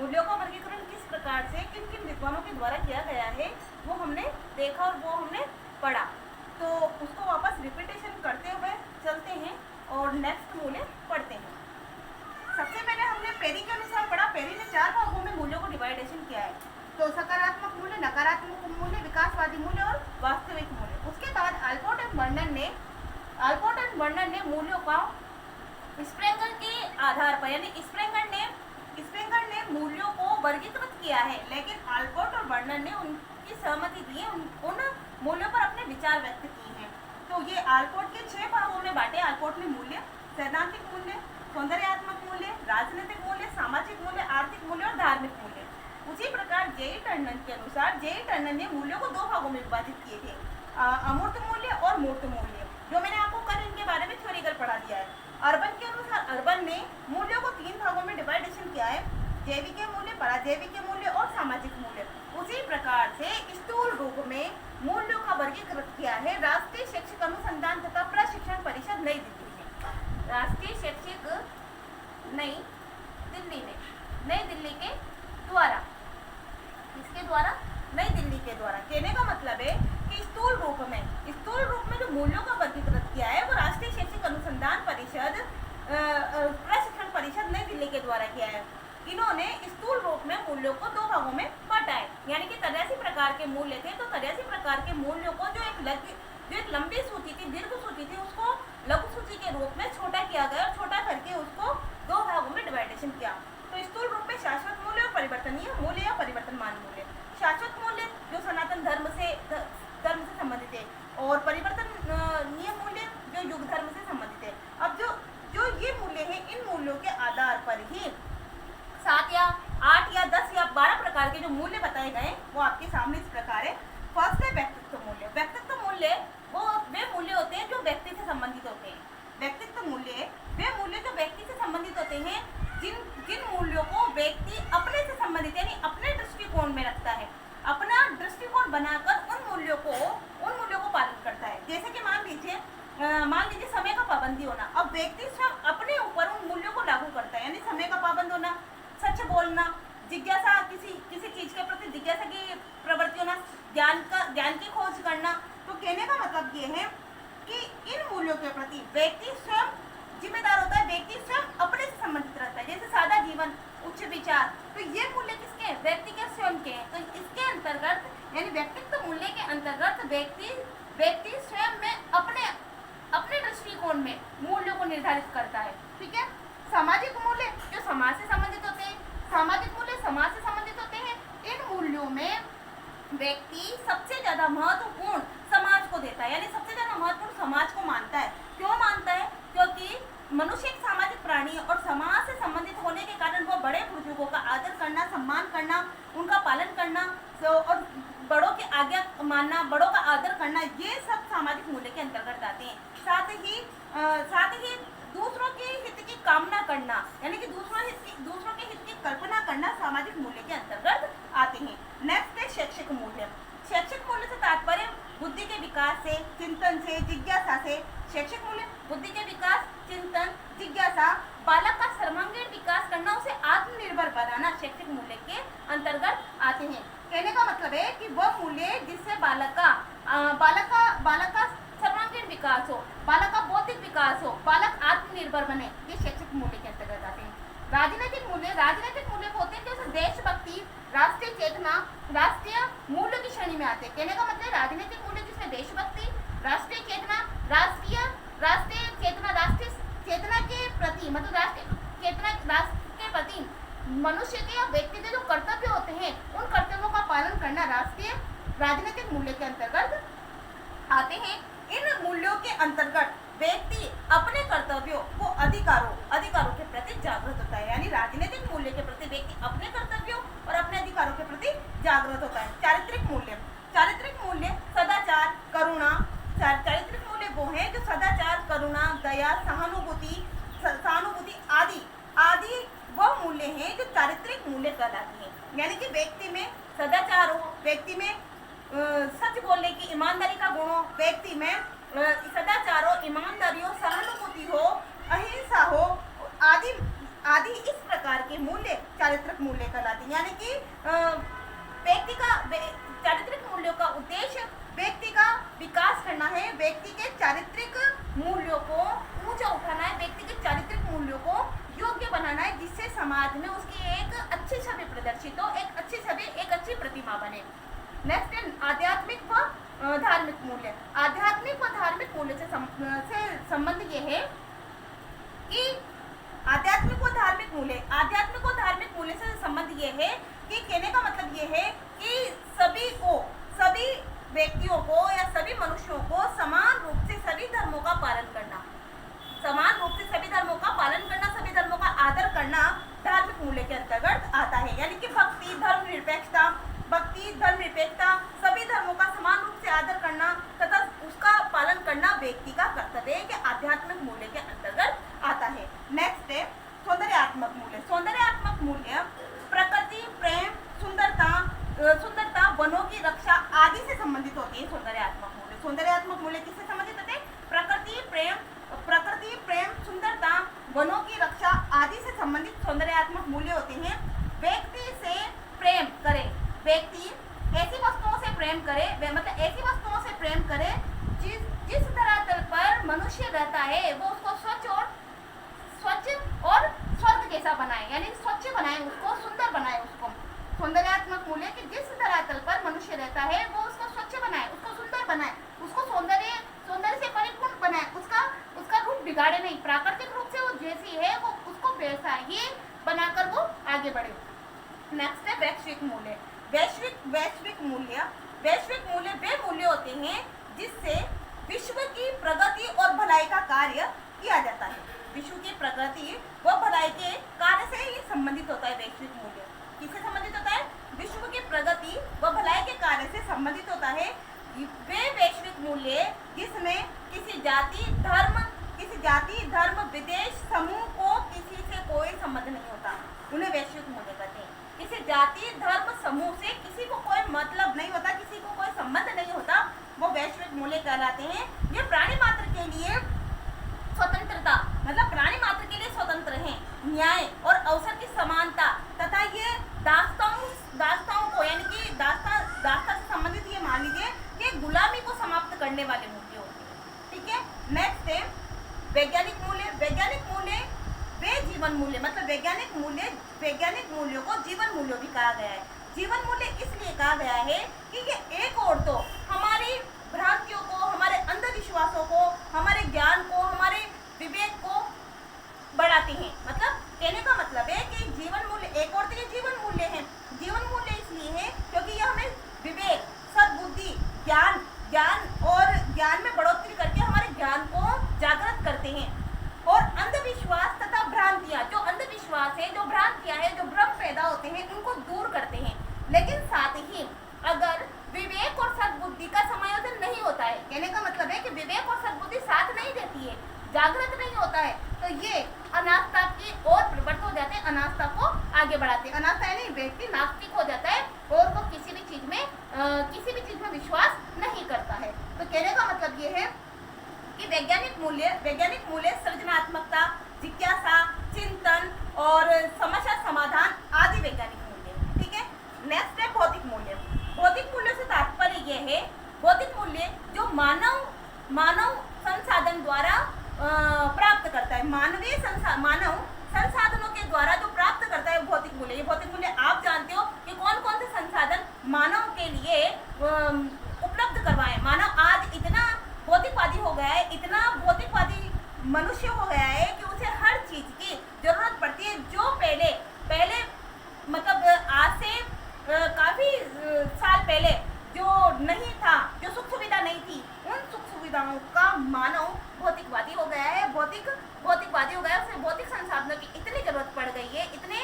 मूल्यों का वर्गीकरण किस प्रकार से किन किन विद्वानों के द्वारा किया गया है वो हमने देखा और वो हमने पढ़ा। तो उसको वापस रिपीटेशन करते हुए चलते हैं और नेक्स्ट मूल्य पढ़ते हैं। सबसे पहले हमने पेरी के अनुसार पढ़ा। पेरी ने 4 भागों में मूल्यों को डिवाइडेशन किया है। तो सकारात्मक मूल्य, नकारात्मक मूल्य, विकासवादी मूल्य और वास्तविक मूल्य। उसके बाद अल्पोर्ट एंड बर्नर ने मूल्यों का स्प्रेंगर के आधार पर, यानी स्प्रेंगर ने मूल्यों को वर्गीकृत किया है, लेकिन अल्पोर्ट और बर्नर ने उनकी सहमति दी है, उन मूल्यों पर अपने विचार व्यक्त किए हैं। तो ये अल्पोर्ट के 6 भागों में बांटे। अल्पोर्ट ने मूल्य, सैद्धांतिक मूल्य, सौंदर्यात्मक मूल्य, राजनीतिक मूल्य, सामाजिक मूल्य, आर्थिक मूल्य और धार्मिक मूल्य। उसी प्रकार जेई टंडन के अनुसार जेई टंडन ने मूल्यों को 2 भागों में विभाजित किए थे, अमूर्त मूल्य और मूर्त मूल्य, जो मैंने आपको कल इनके बारे में थ्योरिकल पढ़ा दिया है। अर्बन के अनुसार अर्बन ने मूल्यों को 3 भागों में डिवाइडेशन किया है, जैविक मूल्य, पराजैविक मूल्य और सामाजिक मूल्य। उसी प्रकार से स्थूल रूप में मूल्यों का वर्गीकृत किया है राष्ट्रीय शैक्षिक अनुसंधान तथा प्रशिक्षण परिषद नई दिल्ली ने। राष्ट्रीय शैक्षिक नई दिल्ली के द्वारा, इसके द्वारा, नई दिल्ली के द्वारा। कहने का मतलब है कि स्थूल रूप में जो मूल्यों का वर्गीकृत किया है वो राष्ट्रीय शैक्षिक अनुसंधान परिषद प्रशिक्षण परिषद नई दिल्ली के द्वारा किया है। इन्होंने स्थूल रूप में मूल्यों को 2 भागों में बांटा है, यानी कि 83 प्रकार के मूल्य थे। तो 83 प्रकार के मूल्यों को जो एक लंबी सूची थी, दीर्घ सूची थी, उसको लघु सूची के रूप में छोटा किया गया और छोटा करके उसको 2 भागों में डिवाइडेशन किया। तो स्थूल रूप में शाश्वत मूल्य और परिवर्तनीय मूल्य या परिवर्तनमान मूल्य। शाश्वत मूल्य जो सनातन धर्म से संबंधित है और परिवर्तनीय मूल्य जो युग धर्म से संबंधित है। अब जो ये मूल्य है, इन मूल्यों के आधार पर ही 7 या 8 या 10 या 12 प्रकार के जो मूल्य बताए गए वो आपके सामने इस प्रकार है। फर्स्ट है व्यक्तित्व मूल्य। व्यक्तित्व मूल्य वे मूल्य होते हैं जो व्यक्ति से संबंधित होते हैं। व्यक्तित्व मूल्य वे मूल्य जो व्यक्ति से संबंधित होते हैं, जिन मूल्यों को व्यक्ति अपने से संबंधित यानी अपने दृष्टिकोण में रखता है, अपना दृष्टिकोण बनाकर उन मूल्यों को पालन करता है। जैसे कि मान लीजिए समय का पाबंदी होना। अब व्यक्ति स्वयं अपने ऊपर उन मूल्यों को लागू करता है, यानी समय का पाबंद होना, सच बोलना, जिज्ञासा, किसी चीज के प्रति जिज्ञासा की प्रवृत्ति होना, ज्ञान की खोज करना। तो कहने का मतलब ये है कि इन मूल्यों के प्रति व्यक्ति स्वयं जिम्मेदार होता है, व्यक्ति स्वयं अपने से संबंधित रहता है। जैसे सादा जीवन, उच्च विचार, तो ये मूल्य किसके हैं? व्यक्ति के स्वयं के हैं। तो इसके अंतर्गत यानी व्यक्तित्व मूल्य के अंतर्गत व्यक्ति स्वयं में अपने दृष्टिकोण में मूल्यों को निर्धारित करता है। ठीक है। सामाजिक मूल्य जो समाज से संबंधित होते हैं, सामाजिक मूल्य समाज से संबंधित होते हैं। इन मूल्यों में व्यक्ति सबसे ज्यादा महत्वपूर्ण समाज को देता है, यानी सबसे ज्यादा महत्वपूर्ण समाज को मानता है। क्यों मानता है? क्योंकि मनुष्य एक सामाजिक प्राणी है और समाज से संबंधित होने के कारण वह बड़े बुजुर्गों का आदर करना, सम्मान करना, उनका पालन करना और बड़ों की आज्ञा मानना, बड़ों का आदर करना, ये सब सामाजिक मूल्य के अंतर्गत आते हैं। साथ ही दूसरों के हित की कामना करना, यानी कि दूसरों के हित की कल्पना करना सामाजिक मूल्य के अंतर्गत आते हैं। नेक्स्ट है शैक्षिक मूल्य। शैक्षिक मूल्य से तात्पर्य बुद्धि के विकास से, चिंतन से, जिज्ञासा से। शैक्षिक मूल्य बुद्धि के विकास, चिंतन, जिज्ञासा, बालक का सर्वांगीण विकास करना, उसे आत्मनिर्भर बनाना शैक्षिक मूल्य के अंतर्गत आते हैं। कहने का मतलब है कि वह मूल्य जिससे बालक का सर्वांगीण विकास हो, बालक का बौद्धिक विकास हो, बालक आत्मनिर्भर बने, ये शैक्षिक मूल्य के अंतर्गत आते हैं। राजनीतिक मूल्य होते हैं जैसे देशभक्ति, राष्ट्रीय चेतना, राष्ट्रीय मूल्य की श्रेणी में आते हैं। कहने का मतलब राजनीतिक मूल्य जिसमें देशभक्ति, राष्ट्रीय चेतना, राष्ट्रीय चेतना के प्रति, मतलब राष्ट्र के प्रति मनुष्य के या व्यक्ति के जो कर्तव्य होते हैं उन कर्तव्यों का पालन करना राजनीतिक मूल्य के अंतर्गत आते हैं। इन मूल्यों के अंतर्गत व्यक्ति अपने कर्तव्यों को अधिकारों के प्रति जागृत होता है, यानी राजनीतिक मूल्य के प्रति व्यक्ति अपने कर्तव्यों और अपने अधिकारों के प्रति जागृत होता है। चारित्रिक मूल्य सदाचार, करुणा। चारित्रिक मूल्य वो है जो सदाचार, करुणा, दया, सहानुभूति आदि वह मूल्य हैं जो चारित्रिक मूल्य कहलाती हैं। यानी कि व्यक्ति में सदाचार हो, व्यक्ति में सच बोलने की ईमानदारी का गुण हो, व्यक्ति में सदाचार हो, ईमानदारी हो, सहानुभूति हो, अहिंसा हो, आदि आदि इस प्रकार के मूल्य चारित्रिक मूल्य कहलाते हैं। यानी कि व्यक्ति का चारित्रिक मूल्यों का उद्देश्य व्यक्ति का विकास करना है, व्यक्ति के चारित्रिक मूल्यों को ऊंचा उठाना है, व्यक्ति के चारित्रिक मूल्यों को योग्य बनाना है, जिससे समाज में उसकी एक अच्छी छवि प्रदर्शित हो, एक अच्छी छवि, एक अच्छी प्रतिमा बने। नेक्स्ट है आध्यात्मिक व धार्मिक मूल्य। आध्यात्मिक व धार्मिक मूल्य से संबंध ये है कि आध्यात्मिक व धार्मिक मूल्य से संबंध ये है कि कहने का मतलब ये है कि सभी व्यक्तियों को या सभी मनुष्यों को समान रूप से सभी धर्मों का पालन करना, सभी धर्मों का आदर करना धार्मिक मूल्य के अंतर्गत आता है। यानी कि भक्ति, धर्मनिरपेक्षता, सभी धर्मों का समान रूप से आदर करना तथा उसका पालन करना व्यक्ति का कर्तव्य है, कि आध्यात्मिक मूल्य के अंतर्गत आता है। नेक्स्ट है सौंदर्यात्मक मूल्य। प्रकृति, प्रेम, सुंदरता, वनों की रक्षा आदि से संबंधित होते हैं सौंदर्यात्मक मूल्य किससे संबंधित होते हैं? प्रकृति, प्रेम, सुंदरता, वनों की रक्षा आदि से संबंधित सौंदर्यात्मक मूल्य होते हैं। व्यक्ति से प्रेम करे, व्यक्ति ऐसी वस्तुओं से प्रेम करे जिस धरातल पर मनुष्य रहता है वो उसको स्वच्छ और स्वर्ग जैसा बनाए, यानी स्वच्छ बनाए, उसको सुंदर बनाए। उसको सौंदर्यात्मक मूल्य कि जिस धरातल पर मनुष्य रहता है वो उसको स्वच्छ बनाए, उसको सुंदर बनाए, उसको सौंदर्य से परिपूर्ण बनाए, उसका रूप बिगाड़े नहीं, प्राकृतिक रूप से वो जैसी है वो उसको वैसा ही बनाकर वो आगे बढ़े। नेक्स्ट है वैश्विक मूल्य। वैश्विक मूल्य वे मूल्य होते हैं जिससे विश्व की प्रगति और भलाई का कार्य किया जाता है। विश्व की प्रगति व भलाई के कार्य से ये संबंधित होता है। वैश्विक मूल्य किससे संबंधित होता है? विश्व की प्रगति व भलाई के कार्य से संबंधित होता है। वे वैश्विक मूल्य जिसमें किसी जाति, धर्म, विदेश, समूह को किसी से कोई संबंध नहीं होता, उन्हें वैश्विक मूल्य कहते हैं। किसी जाति, धर्म, समूह से किसी को कोई मतलब नहीं होता, किसी को कोई संबंध नहीं होता, वो वैश्विक मूल्य कहलाते हैं। ये प्राणी मात्र के लिए स्वतंत्रता, मतलब प्राणी मात्र के लिए स्वतंत्र हैं, न्याय और अवसर की समानता तथा ये दास्ताओं को, यानी कि दास्ता से संबंधित ये मान लीजिए कि गुलामी को समाप्त करने वाले मूल्य होते हैं। ठीक है। नेक्स्ट है वैज्ञानिक मूल्य वे जीवन मूल्य, मतलब वैज्ञानिक मूल्यों को जीवन मूल्य भी कहा गया है। जीवन मूल्य इसलिए कहा गया है कि ये एक और तो हमारी भ्रांतियों को, हमारे अंधविश्वासों को, हमारे ज्ञान को, हमारे विवेक को बढ़ाते हैं। मतलब कहने का मतलब है कि जीवन मूल्य एक और तो ये जीवन मूल्य है। जीवन मूल्य इसलिए है क्योंकि यह हमें विवेक, सद्बुद्धि, ज्ञान में बढ़ोतरी करके हमारे ज्ञान को जागृत करते हैं और अंधविश्वास तथा भ्रांतियां, जो अंधविश्वास है, जो भ्रांतियां हैं, जो भ्रम पैदा होते हैं, उनको दूर करते हैं। लेकिन साथ ही अगर विवेक और सद्बुद्धि का समायोजन नहीं होता है, कहने का मतलब है कि विवेक और सद्बुद्धि साथ नहीं देती है, जागृत नहीं होता है, तो ये अनास्था की ओर प्रवृत्त हो जाते हैं, अनास्था को आगे बढ़ाते हैं। अनास्था यानी व्यक्ति नास्तिक हो जाता है और वो किसी भी चीज में विश्वास नहीं करता है। तो कहने का मतलब ये है कि वैज्ञानिक मूल्य सृजनात्मकता, जिज्ञासा, चिंतन और समस्या समाधान आदि वैज्ञानिक मूल्य। ठीक है। नेक्स्ट है भौतिक मूल्य से तात्पर्य यह है, भौतिक मूल्य जो मानव संसाधन द्वारा प्राप्त करता है, मानव संसाधनों के द्वारा जो प्राप्त करता है भौतिक मूल्य। ये भौतिक मूल्य आप जानते हो कि कौन कौन से संसाधन मानव के लिए उपलब्ध करवाए। मानव आज इतना भौतिकवादी हो गया है, इतना भौतिकवादी मनुष्य हो गया है कि उसे हर चीज की जरूरत पड़ती है। जो पहले मतलब आज से काफी साल पहले जो नहीं था, जो सुख सुविधा नहीं थी, उन सुख सुविधाओं का मानव भौतिकवादी हो गया है, भौतिकवादी हो गया है। उसे भौतिक संसाधनों की इतनी जरूरत पड़ गई है, इतनी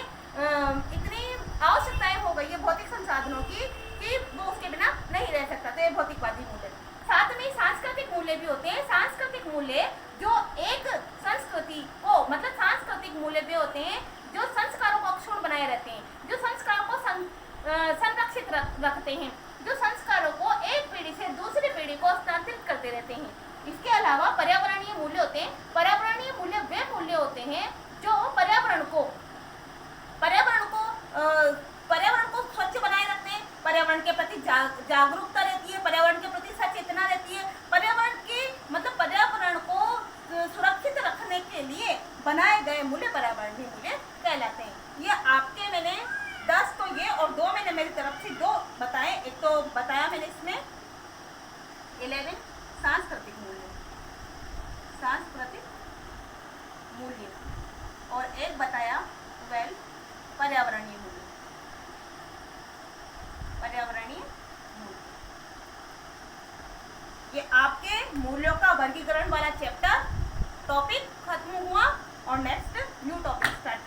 आवश्यकताएं हो गई है भौतिक संसाधनों की कि वो उसके बिना नहीं रह सकता। तो ये भौतिकवादी मूल्य। साथ में सांस्कृतिक मूल्य भी होते हैं। सांस्कृतिक मूल्य जो एक संस्कृति को, मतलब सांस्कृतिक मूल्य भी होते हैं जो संस्कारों को अक्षुण्ण बनाए रहते हैं, जो संस्कारों को संरक्षित रखते हैं, जो संस्कारों को एक पीढ़ी से दूसरी पीढ़ी को स्थानांतरित करते रहते हैं। इसके अलावा पर्यावरणीय मूल्य होते हैं। पर्यावरणीय मूल्य वे मूल्य होते हैं जो पर्यावरण पर्यावरण को स्वच्छ बनाए रखते हैं, पर्यावरण के प्रति जागरूकता रहती है, पर्यावरण के प्रति सचेतना रहती है, पर्यावरण को सुरक्षित रखने के लिए बनाए गए मूल्य पर्यावरणीय मूल्य कहलाते हैं। ये आपके मैंने 10 तो ये और 2 मैंने मेरी तरफ से 2 बताए। एक तो बताया मैंने इसमें 11 सांस्कृतिक मूल्य और एक बताया 12 पर्यावरणीय मूल्य। ये आपके मूल्यों का वर्गीकरण वाला चैप्टर टॉपिक खत्म हुआ और नेक्स्ट न्यू टॉपिक स्टार्ट